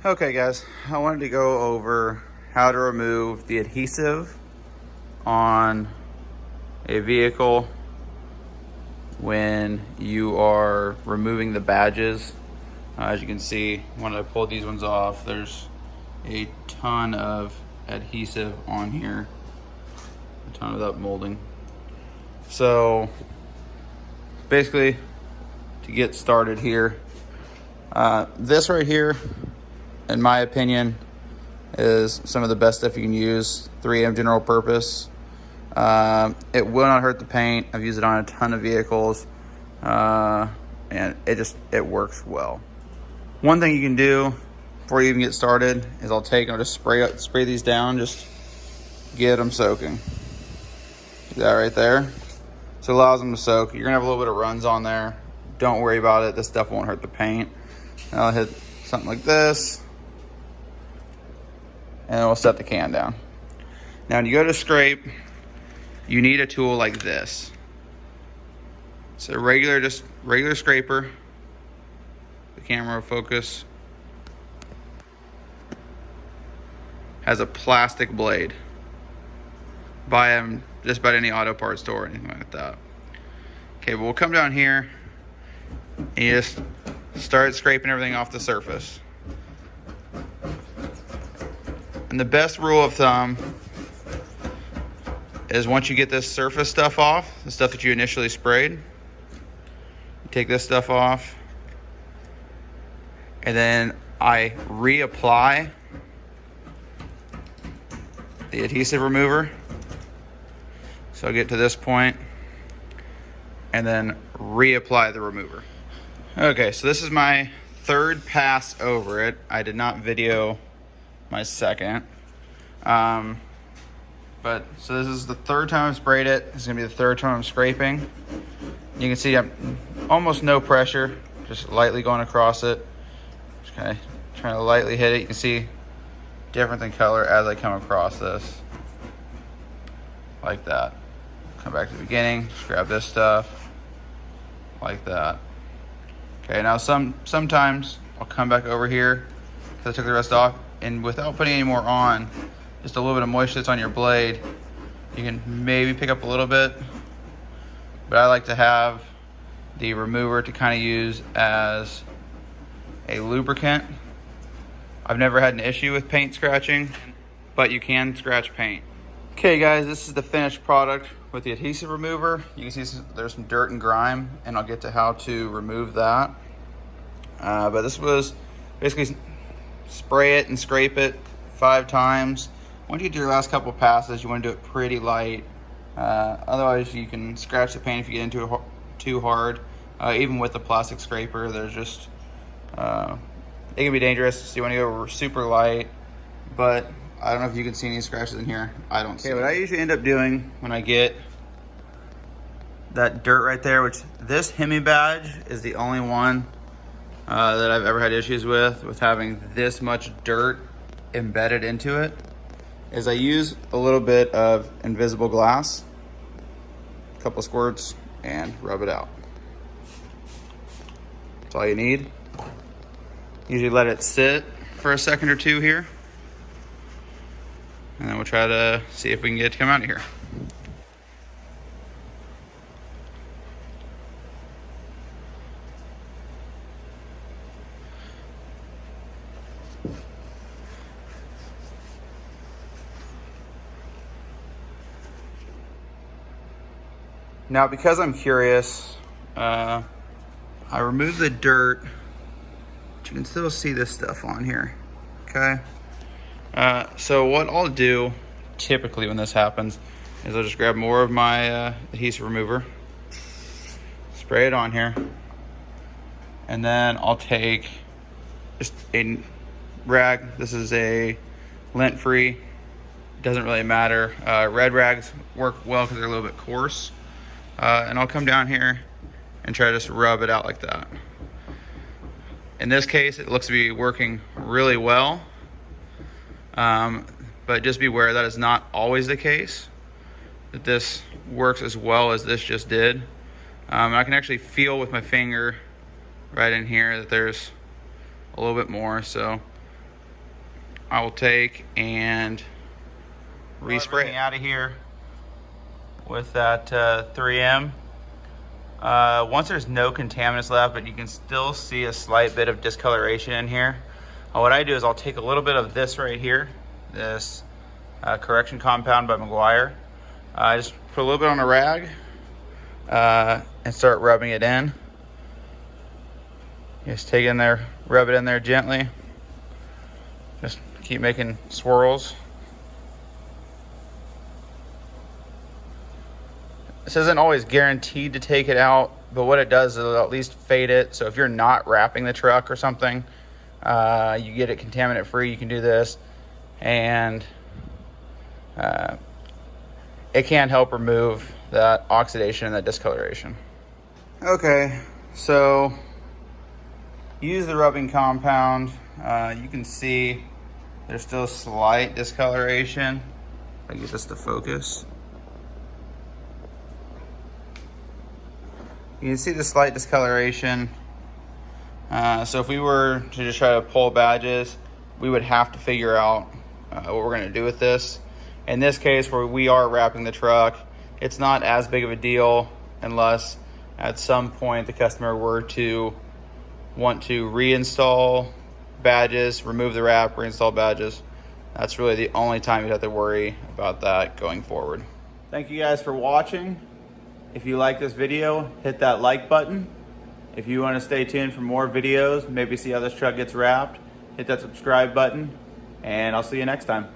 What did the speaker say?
Okay guys, I wanted to go over how to remove the adhesive on a vehicle when you are removing the badges. As you can see, when I pulled these ones off, there's a ton of adhesive on here, a ton of that molding. So basically, to get started here, this right here, in my opinion, is some of the best stuff you can use. 3M general purpose. It will not hurt the paint. I've used it on a ton of vehicles, and it works well. One thing you can do before you even get started is I'll just spray these down, just get them soaking. See that right there? So it allows them to soak. You're gonna have a little bit of runs on there. Don't worry about it. This stuff won't hurt the paint. And I'll hit something like this, and we'll set the can down. Now, when you go to scrape, you need a tool like this. It's a regular scraper. The camera will focus. Has a plastic blade. Buy them just about any auto parts store or anything like that. Okay, but we'll come down here and you just start scraping everything off the surface. And the best rule of thumb is once you get this surface stuff off, the stuff that you initially sprayed, you take this stuff off, and then I reapply the adhesive remover. So I'll get to this point and then reapply the remover. Okay, so this is my third pass over it. I did not video my second. So this is the third time I've sprayed it. This is gonna be the third time I'm scraping. You can see I'm almost no pressure, just lightly going across it. Just kind of trying to lightly hit it. You can see difference in color as I come across this. Like that. Come back to the beginning, just grab this stuff. Like that. Okay, now sometimes I'll come back over here because I took the rest off, and without putting any more on, just a little bit of moisture that's on your blade, you can maybe pick up a little bit, but I like to have the remover to kind of use as a lubricant. I've never had an issue with paint scratching, but you can scratch paint. Okay guys, this is the finished product with the adhesive remover. You can see there's some dirt and grime, and I'll get to how to remove that. But this was basically spray it and scrape it 5 times. Once you do your last couple passes, you want to do it pretty light. Otherwise, you can scratch the paint if you get into it too hard. Even with the plastic scraper, there's just it can be dangerous. So you want to go super light. But I don't know if you can see any scratches in here. I don't see. Okay, what I usually end up doing when I get that dirt right there, which this Hemi badge is the only one that I've ever had issues with having this much dirt embedded into it, is I use a little bit of invisible glass, a couple squirts, and rub it out. That's all you need. Usually let it sit for a second or two here, and then we'll try to see if we can get it to come out of here. Now, because I'm curious, I removed the dirt, but you can still see this stuff on here, okay? So what I'll do typically when this happens is I'll just grab more of my adhesive remover, spray it on here, and then I'll take just a rag. This is a lint-free, doesn't really matter. Red rags work well because they're a little bit coarse. And I'll come down here and try to just rub it out like that. In this case, it looks to be working really well. But just beware that is not always the case, that this works as well as this just did. I can actually feel with my finger right in here that there's a little bit more. So I will take and respray out of here with that 3M. Once there's no contaminants left, but you can still see a slight bit of discoloration in here. What I do is I'll take a little bit of this right here, this correction compound by McGuire. Just put a little bit on a rag and start rubbing it in. Just take it in there, rub it in there gently. Just keep making swirls. This isn't always guaranteed to take it out, but what it does is it'll at least fade it. So if you're not wrapping the truck or something, you get it contaminant free, you can do this. And it can help remove that oxidation and that discoloration. Okay, so use the rubbing compound. You can see there's still slight discoloration. If I get this to focus. You can see the slight discoloration. So if we were to just try to pull badges, we would have to figure out what we're gonna do with this. In this case, where we are wrapping the truck, it's not as big of a deal unless at some point the customer were to want to reinstall badges, remove the wrap, reinstall badges. That's really the only time you'd have to worry about that going forward. Thank you guys for watching. If you like this video, hit that like button. If you want to stay tuned for more videos, maybe see how this truck gets wrapped, hit that subscribe button, and I'll see you next time.